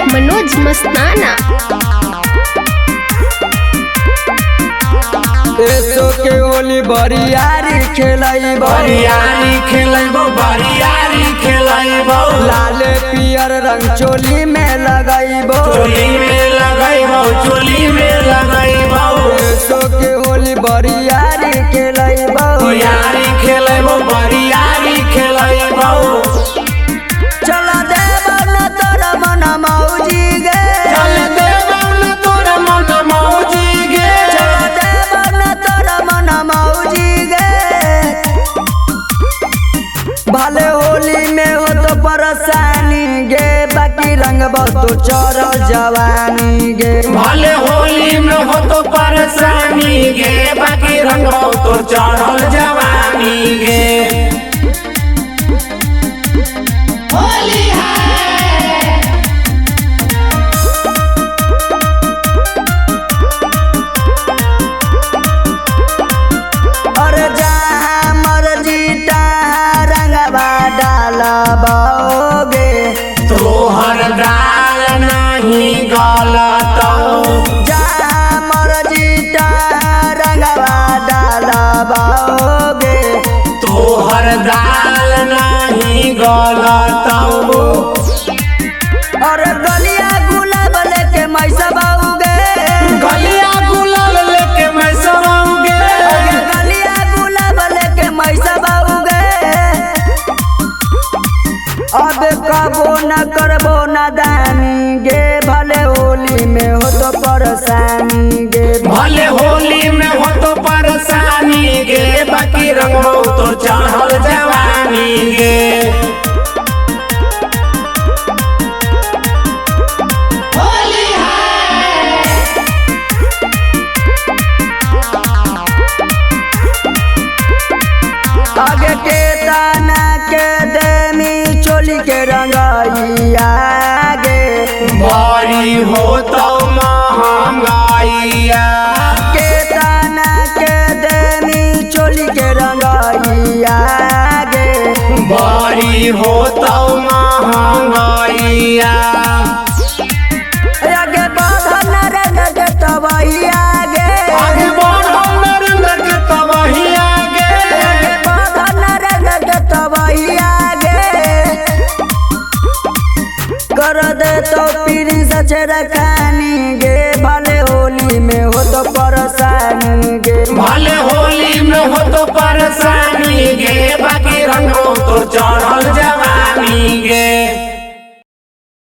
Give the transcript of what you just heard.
मनोज मस्ताना। एसो के होली बरियारी खेलैबो लाल पियर रंग चोली में लगैबो एसो के होली बरियारी खेलैबो चल देबो न तोरा मन मौजी गे चल देबो न तोरा मन मौजी गे भले होली में हो तो परेशानी गे बाकी रंग तो चढ़ जवानी गे भले होली में हो तो परेशानी गे बाकी रंग तो चढ़ल जवानी गे। होली है और जहाँ मर्जी तहाँ रंगवा डालबोगे तोहर डाल नहीं गलत जहाँ मर्जी तहाँ रंगवा डालबोगे तोहर डाल नहीं गलत और गलिया गुलाब लेके मैसा बाऊगे गलिया गुलाल लेके मैं सवाऊंगे गलिया गुलाब लेके मैसा बाऊगे अब कबो न करबो न दानी गे भले होली में हो तो परेशानी गे भले होली में हो तो परेशानी गे बाकी रंग तो चढ़ल जवानी गे। होली है आगे के ताना के देमी चोली के रंगैया गे बड़ी हो तो महंगाइया के ताना के देमी चोली के रंगैया गे बड़ी हो तो महंगाइया आगे बढ़न रंग के तबैया गे आगे बढ़ल नरेंद्र के तबहिया गे आगे बढ़न रंग के तबैया गे कर दे तो पीरी सचे रखानी गे भले होली में हो तो परेशानी गे भले होली में हो तो परेशानी गे बाकी रंग तो